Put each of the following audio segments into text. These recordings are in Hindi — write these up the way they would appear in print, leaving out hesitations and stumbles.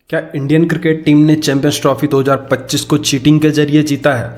क्या इंडियन क्रिकेट टीम ने चैंपियंस ट्रॉफी 2025 को चीटिंग के जरिए जीता है?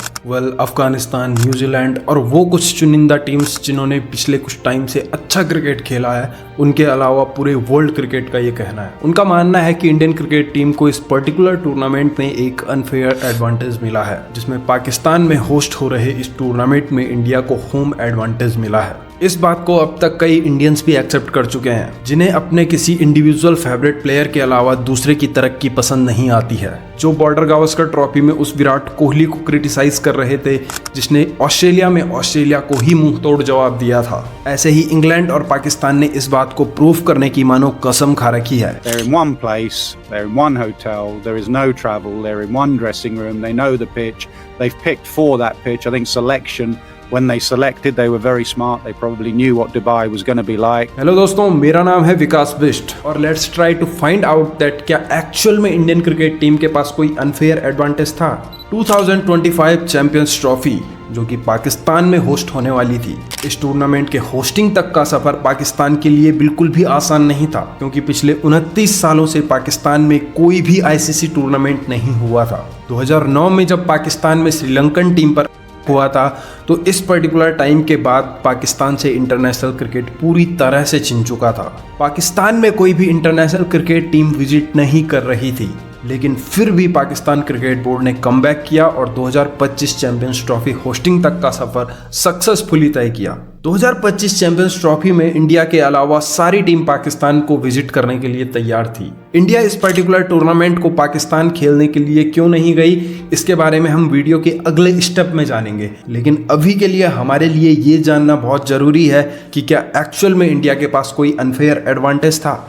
अफगानिस्तान, न्यूजीलैंड और वो कुछ चुनिंदा टीम्स जिन्होंने पिछले कुछ टाइम से अच्छा क्रिकेट खेला है, उनके अलावा पूरे वर्ल्ड क्रिकेट का ये कहना है। उनका मानना है कि इंडियन क्रिकेट टीम को इस पर्टिकुलर टूर्नामेंट में एक अनफेयर एडवांटेज मिला है, जिसमें पाकिस्तान में होस्ट हो रहे इस टूर्नामेंट में इंडिया को होम एडवांटेज मिला है। इस बात को अब तक कई इंडियंस भी एक्सेप्ट कर चुके हैं, जिन्हें अपने किसी इंडिविजुअल फेवरेट प्लेयर के अलावा दूसरे की तरक्की पसंद नहीं आती है। जो बॉर्डर गावस्कर ट्रॉफी में उस विराट कोहली को क्रिटिसाइज कर रहे थे जिसने ऑस्ट्रेलिया में ऑस्ट्रेलिया को ही मुंह तोड़ जवाब दिया था, ऐसे ही इंग्लैंड और पाकिस्तान ने इस बात को प्रूव करने की मानो कसम खा रखी है। They're in one place, they're in one hotel, there is no travel, they're in one dressing room, they know the pitch, they've picked for that pitch. I think selection, when they selected, they were very smart. They probably knew what Dubai was going to be like. Hello दोस्तों, मेरा नाम है विकास बिष्ट और let's try to find out that क्या एक्चुअल में इंडियन क्रिकेट टीम के पास कोई अनफेयर एडवांटेज था। 2025 चैंपियंस ट्रॉफी जो कि पाकिस्तान में होस्ट होने वाली थी, इस टूर्नामेंट के होस्टिंग तक का सफर पाकिस्तान के लिए बिल्कुल भी आसान नहीं था, क्योंकि पिछले 29 सालों से पाकिस्तान में कोई भी आईसीसी टूर्नामेंट नहीं हुआ था। 2009 में जब पाकिस्तान में श्रीलंकन टीम पर हुआ था, तो इस पर्टिकुलर टाइम के बाद पाकिस्तान से इंटरनेशनल क्रिकेट पूरी तरह से छिन चुका था। पाकिस्तान में कोई भी इंटरनेशनल क्रिकेट टीम विजिट नहीं कर रही थी, लेकिन फिर भी पाकिस्तान क्रिकेट बोर्ड ने कमबैक किया और 2025 चैंपियंस ट्रॉफी होस्टिंग तक का सफर सक्सेसफुली तय किया। 2025 चैंपियंस ट्रॉफी में इंडिया के अलावा सारी टीम पाकिस्तान को विजिट करने के लिए तैयार थी। इंडिया इस पर्टिकुलर टूर्नामेंट को पाकिस्तान खेलने के लिए क्यों नहीं गई, इसके बारे में हम वीडियो के अगले स्टेप में जानेंगे, लेकिन अभी के लिए हमारे लिए ये जानना बहुत जरूरी है कि क्या एक्चुअल में इंडिया के पास कोई अनफेयर एडवांटेज था।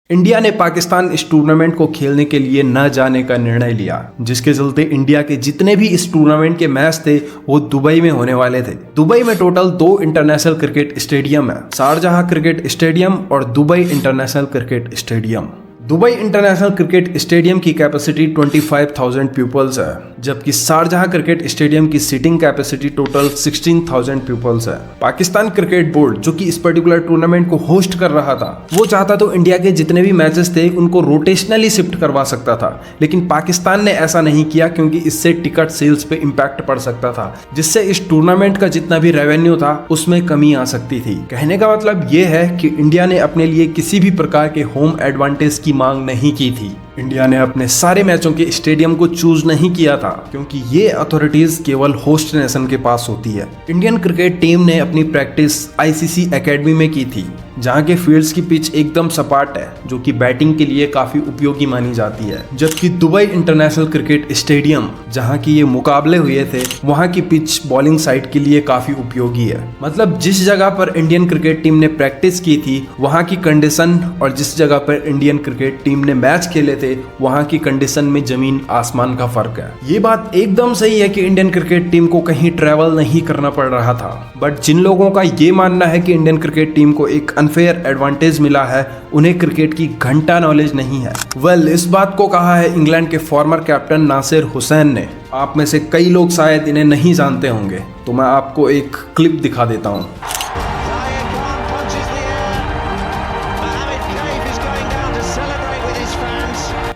इंडिया ने पाकिस्तान इस टूर्नामेंट को खेलने के लिए न जाने का निर्णय लिया, जिसके चलते इंडिया के जितने भी इस टूर्नामेंट के मैच थे वो दुबई में होने वाले थे। दुबई में टोटल 2 इंटरनेशनल क्रिकेट स्टेडियम है, शारजाह क्रिकेट स्टेडियम और Dubai international cricket stadium. Dubai international cricket stadium की कैपेसिटी 25,000 पीपल्स है, जबकि शारजाह क्रिकेट स्टेडियम की सीटिंग कैपेसिटी टोटल 16,000 पीपल्स है। पाकिस्तान क्रिकेट बोर्ड जो कि इस पर्टिकुलर टूर्नामेंट को होस्ट कर रहा था, वो चाहता तो इंडिया के जितने भी मैचेस थे उनको रोटेशनली शिफ्ट करवा सकता था, लेकिन पाकिस्तान ने ऐसा नहीं किया, क्योंकि इससे टिकट सेल्स पे इम्पैक्ट पड़ सकता था, जिससे इस टूर्नामेंट का जितना भी रेवेन्यू था उसमें कमी आ सकती थी। कहने का मतलब ये है कि इंडिया ने अपने लिए किसी भी प्रकार के होम एडवांटेज की मांग नहीं की थी। इंडिया ने अपने सारे मैचों के स्टेडियम को चूज नहीं किया था, क्योंकि ये अथॉरिटीज केवल होस्ट नेशन के पास होती है। इंडियन क्रिकेट टीम ने अपनी प्रैक्टिस आईसीसी एकेडमी में की थी, जहां के फील्ड्स की पिच एकदम सपाट है, जो कि बैटिंग के लिए काफी उपयोगी मानी जाती है। जबकि दुबई इंटरनेशनल क्रिकेट स्टेडियम जहां की ये मुकाबले हुए थे, वहां की पिच बॉलिंग साइड के लिए काफी उपयोगी है। मतलब जिस जगह पर इंडियन क्रिकेट टीम ने प्रैक्टिस की थी वहां की कंडीशन और जिस जगह पर इंडियन क्रिकेट टीम ने मैच खेले थे वहां की कंडीशन में जमीन आसमान का फर्क है। ये बात एकदम सही है कि इंडियन क्रिकेट टीम को कहीं ट्रैवल नहीं करना पड़ रहा था, बट जिन लोगों का ये मानना है कि इंडियन क्रिकेट टीम को एक अनफेयर एडवांटेज मिला है, उन्हें क्रिकेट की घंटा नॉलेज नहीं है। इस बात को कहा है इंग्लैंड के फॉर्मर कैप्टन नासिर हुसैन ने। आप में से कई लोग शायद इन्हें नहीं जानते होंगे, तो मैं आपको एक क्लिप दिखा देता हूँ।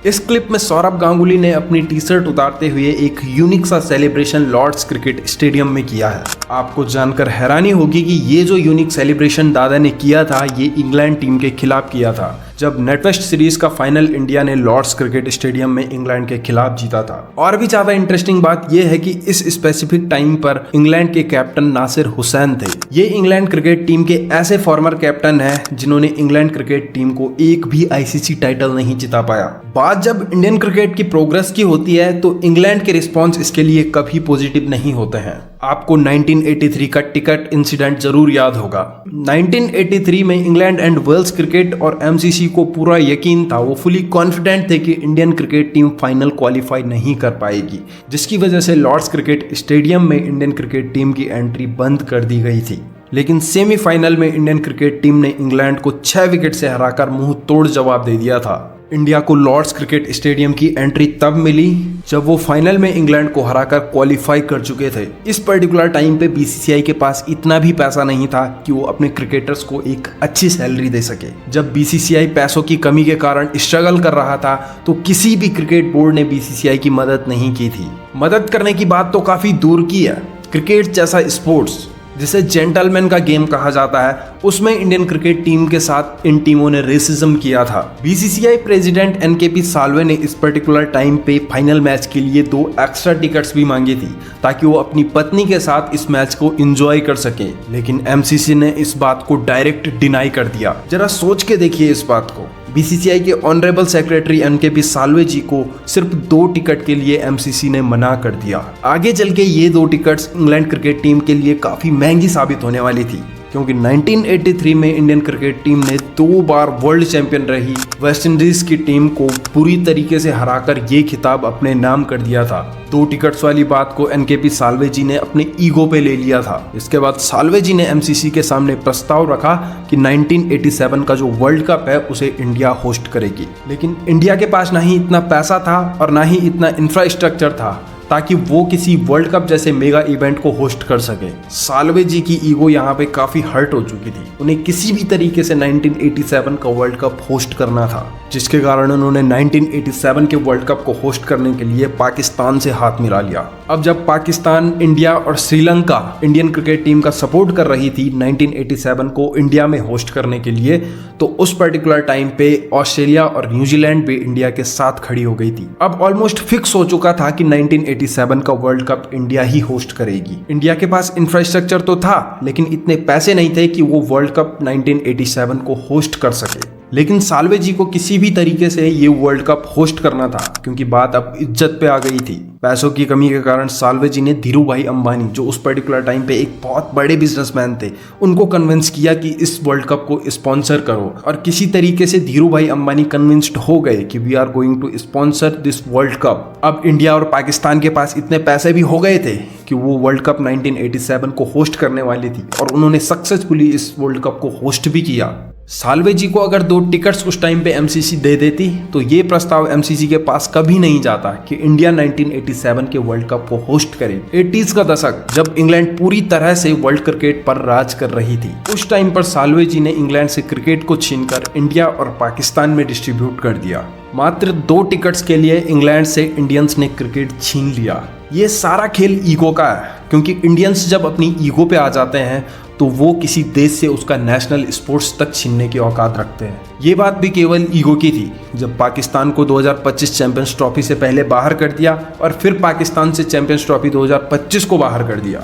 इस क्लिप में सौरभ गांगुली ने अपनी टी शर्ट उतारते हुए एक यूनिक सा सेलिब्रेशन लॉर्ड्स क्रिकेट स्टेडियम में किया है। आपको जानकर हैरानी होगी कि ये जो यूनिक सेलिब्रेशन दादा ने किया था, ये इंग्लैंड टीम के खिलाफ किया था, जब नेटवेस्ट सीरीज का फाइनल इंडिया ने लॉर्ड्स क्रिकेट स्टेडियम में इंग्लैंड के खिलाफ जीता था। और भी ज्यादा इंटरेस्टिंग बात यह है कि इस स्पेसिफिक टाइम पर इंग्लैंड के कैप्टन नासिर हुसैन थे। ये इंग्लैंड क्रिकेट टीम के ऐसे फॉर्मर कैप्टन हैं जिन्होंने इंग्लैंड क्रिकेट टीम को एक भी आईसीसी टाइटल नहीं जिता पाया। बात जब इंडियन क्रिकेट की प्रोग्रेस की होती है, तो इंग्लैंड के रिस्पॉन्स इसके लिए कभी पॉजिटिव नहीं होते हैं। आपको 1983 का टिकट इंसिडेंट जरूर याद होगा। 1983 में इंग्लैंड एंड वेल्स क्रिकेट और एमसीसी को पूरा यकीन था, वो फुली कॉन्फिडेंट थे कि Indian cricket team final qualify नहीं कर पाएगी, जिसकी वजह से लॉर्ड्स क्रिकेट स्टेडियम में इंडियन क्रिकेट टीम की एंट्री बंद कर दी गई थी। लेकिन सेमीफाइनल में इंडियन क्रिकेट टीम ने इंग्लैंड को 6 विकेट से हराकर मुंह तोड़ जवाब दे दिया था। इंडिया को लॉर्ड्स क्रिकेट स्टेडियम की एंट्री तब मिली जब वो फाइनल में इंग्लैंड को हराकर क्वालिफाई कर चुके थे। इस पर्टिकुलर टाइम पे बीसीसीआई के पास इतना भी पैसा नहीं था कि वो अपने क्रिकेटर्स को एक अच्छी सैलरी दे सके। जब बीसीसीआई पैसों की कमी के कारण स्ट्रगल कर रहा था तो किसी भी क्रिकेट बोर्ड ने बीसीसीआई की मदद नहीं की थी। मदद करने की बात तो काफी दूर की है। क्रिकेट जैसा स्पोर्ट्स जिसे जेंटलमैन का गेम कहा जाता है, उसमें इंडियन क्रिकेट टीम के साथ इन टीमों ने रेसिज्म किया था। बीसीसीआई प्रेसिडेंट एनकेपी साल्वे ने इस पर्टिकुलर टाइम पे फाइनल मैच के लिए 2 एक्स्ट्रा टिकट्स भी मांगी थी ताकि वो अपनी पत्नी के साथ इस मैच को एंजॉय कर सके, लेकिन एमसीसी ने इस बात को डायरेक्ट डिनाई कर दिया। जरा सोच के देखिए इस बात को। बीसीसीआई के ऑनरेबल सेक्रेटरी एनकेपी साल्वे जी को सिर्फ 2 टिकट के लिए एमसीसी ने मना कर दिया। आगे चल के ये 2 टिकट्स इंग्लैंड क्रिकेट टीम के लिए काफी महंगी साबित होने वाली थी, क्योंकि 1983 में इंडियन क्रिकेट टीम ने 2 बार वर्ल्ड चैंपियन रही वेस्ट इंडीज की टीम को पूरी तरीके से हराकर ये खिताब अपने नाम कर दिया था। 2 टिकट्स वाली बात को एनकेपी साल्वे जी ने अपने ईगो पे ले लिया था। इसके बाद साल्वे जी ने एमसीसी के सामने प्रस्ताव रखा कि 1987 का जो वर्ल्ड कप है उसे इंडिया होस्ट करेगी, लेकिन इंडिया के पास ना ही इतना पैसा था और ना ही इतना इंफ्रास्ट्रक्चर था ताकि वो किसी वर्ल्ड कप जैसे मेगा इवेंट को होस्ट कर सके। साल्वे जी की ईगो यहाँ पे काफी हर्ट हो चुकी थी। उन्हें किसी भी तरीके से 1987 का वर्ल्ड कप होस्ट करना था, जिसके कारण उन्होंने 1987 के वर्ल्ड कप को होस्ट करने के लिए पाकिस्तान से हाथ मिला लिया। अब जब पाकिस्तान, इंडिया और श्रीलंका इंडियन क्रिकेट टीम का सपोर्ट कर रही थी 1987 को इंडिया में होस्ट करने के लिए, तो उस पर्टिकुलर टाइम पे ऑस्ट्रेलिया और न्यूजीलैंड भी इंडिया के साथ खड़ी हो गई थी। अब ऑलमोस्ट फिक्स हो चुका था कि 1987 का वर्ल्ड कप इंडिया ही होस्ट करेगी। इंडिया के पास इंफ्रास्ट्रक्चर तो था, लेकिन इतने पैसे नहीं थे कि वो वर्ल्ड कप 1987 को होस्ट कर सके। लेकिन साल्वे जी को किसी भी तरीके से ये वर्ल्ड कप होस्ट करना था, क्योंकि बात अब इज्जत पे आ गई थी। पैसों की कमी के कारण साल्वे जी ने धीरू भाई अंबानी, जो उस पर्टिकुलर टाइम पे एक बहुत बड़े बिजनेसमैन थे, उनको कन्विंस किया कि इस वर्ल्ड कप को स्पॉन्सर करो। और किसी तरीके से धीरू भाई अंबानी कन्विंस्ड हो गए कि we are going to sponsor this world cup. अब इंडिया और पाकिस्तान के पास इतने पैसे भी हो गए थे कि वो वर्ल्ड कप 1987 को होस्ट करने वाली थी, और उन्होंने सक्सेसफुली इस वर्ल्ड कप को होस्ट भी किया। साल्वे जी को अगर 2 टिकट्स उस टाइम पे एमसीसी दे देती तो ये प्रस्ताव एमसीसी के पास कभी नहीं जाता कि इंडिया 1987 के वर्ल्ड कप को होस्ट करे। 80s का दशक, जब इंग्लैंड पूरी तरह से वर्ल्ड क्रिकेट पर राज कर रही थी, उस टाइम पर साल्वे जी ने इंग्लैंड से क्रिकेट को छीनकर इंडिया और पाकिस्तान में डिस्ट्रीब्यूट कर दिया। मात्र 2 टिकट्स के लिए इंग्लैंड से इंडियंस ने क्रिकेट छीन लिया। ये सारा खेल ईगो का है, क्योंकि इंडियंस जब अपनी ईगो पे आ जाते हैं तो वो किसी देश से उसका नेशनल स्पोर्ट्स तक छीनने की औकात रखते हैं। ये बात भी केवल ईगो की थी, जब पाकिस्तान को 2025 चैंपियंस ट्रॉफी से पहले बाहर कर दिया और फिर पाकिस्तान से चैंपियंस ट्रॉफी 2025 को बाहर कर दिया।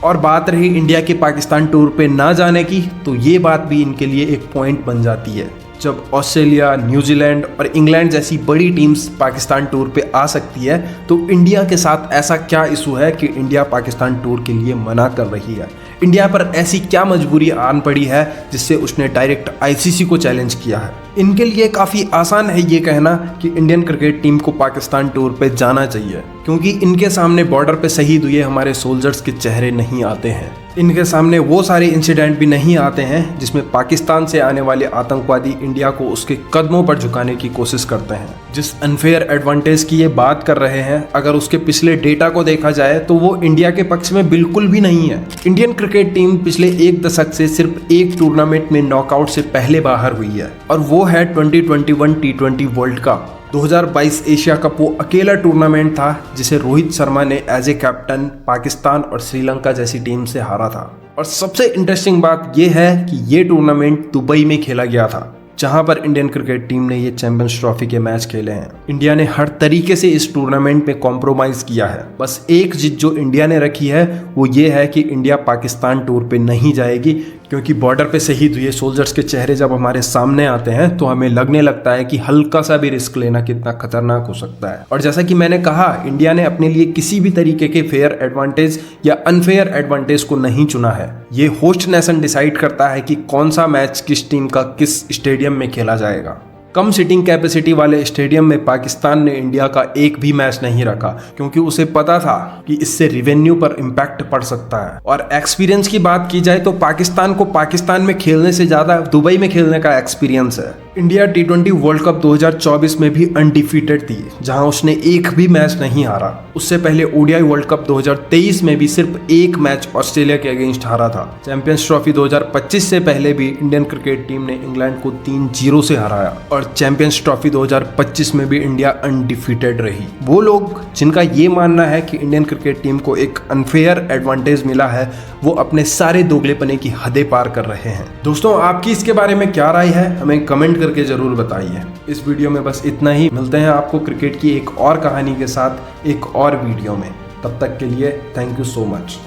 और बात रही इंडिया के पाकिस्तान टूर पे ना जाने की, तो ये बात भी इनके लिए एक पॉइंट बन जाती है। जब ऑस्ट्रेलिया, न्यूजीलैंड और इंग्लैंड जैसी बड़ी टीम्स पाकिस्तान टूर पे आ सकती है, तो इंडिया के साथ ऐसा क्या इशू है कि इंडिया पाकिस्तान टूर के लिए मना कर रही है? इंडिया पर ऐसी क्या मजबूरी आन पड़ी है जिससे उसने डायरेक्ट आईसीसी को चैलेंज किया है? इनके लिए काफ़ी आसान है ये कहना कि इंडियन क्रिकेट टीम को पाकिस्तान टूर पे जाना चाहिए, क्योंकि इनके सामने बॉर्डर पे शहीद हुए हमारे सोल्जर्स के चेहरे नहीं आते हैं। इनके सामने वो सारे इंसिडेंट भी नहीं आते हैं जिसमें पाकिस्तान से आने वाले आतंकवादी इंडिया को उसके कदमों पर झुकाने की कोशिश करते हैं। जिस अनफेयर एडवांटेज की ये बात कर रहे हैं, अगर उसके पिछले डेटा को देखा जाए तो वो इंडिया के पक्ष में बिल्कुल भी नहीं है। इंडियन क्रिकेट टीम पिछले 1 दशक से सिर्फ एक टूर्नामेंट में नॉकआउट से पहले बाहर हुई है, और वो है 2021 T20 world cup. 2022 Asia cup वो अकेला टूर्नामेंट था जिसे रोहित शर्मा ने एज ए कैप्टन पाकिस्तान और श्रीलंका जैसी टीम से हारा था। और सबसे इंटरेस्टिंग बात यह है कि ये टूर्नामेंट दुबई में खेला गया था, जहां पर इंडियन क्रिकेट टीम ने ये चैंपियंस ट्रॉफी के मैच खेले हैं। इंडिया ने हर तरीके से इस टूर्नामेंट में कॉम्प्रोमाइज किया है। बस एक जिद जो इंडिया ने रखी है वो ये है कि इंडिया पाकिस्तान टूर पे नहीं जाएगी, क्योंकि बॉर्डर पे शहीद हुए सोल्जर्स के चेहरे जब हमारे सामने आते हैं तो हमें लगने लगता है कि हल्का सा भी रिस्क लेना कितना खतरनाक हो सकता है। और जैसा कि मैंने कहा, इंडिया ने अपने लिए किसी भी तरीके के फेयर एडवांटेज या अनफेयर एडवांटेज को नहीं चुना है। ये होस्ट नेशन डिसाइड करता है कि कौन सा मैच किस टीम का किस स्टेडियम में खेला जाएगा। कम सीटिंग कैपेसिटी वाले स्टेडियम में पाकिस्तान ने इंडिया का एक भी मैच नहीं रखा, क्योंकि उसे पता था कि इससे रिवेन्यू पर इम्पैक्ट पड़ सकता है। और एक्सपीरियंस की बात की जाए तो पाकिस्तान को पाकिस्तान में खेलने से ज्यादा दुबई में खेलने का एक्सपीरियंस है। इंडिया T20 वर्ल्ड कप 2024 में भी अनडिफीटेड थी, जहां उसने एक भी मैच नहीं हारा। उससे पहले ODI वर्ल्ड कप 2023 में भी सिर्फ एक मैच ऑस्ट्रेलिया के अगेंस्ट हारा था। चैंपियंस ट्रॉफी 2025 से पहले भी इंडियन क्रिकेट टीम ने इंग्लैंड को 3-0 से हराया और चैंपियंस ट्रॉफी 2025 में भी इंडिया अनडिफीटेड रही। वो लोग जिनका ये मानना है कि इंडियन क्रिकेट टीम को एक अनफेयर एडवांटेज मिला है, वो अपने सारे दोगलेपने की हदें पार कर रहे हैं। दोस्तों, आपकी इसके बारे में क्या राय है, हमें कमेंट करके जरूर बताइए। इस वीडियो में बस इतना ही। मिलते हैं आपको क्रिकेट की एक और कहानी के साथ एक और वीडियो में। तब तक के लिए थैंक यू सो मच।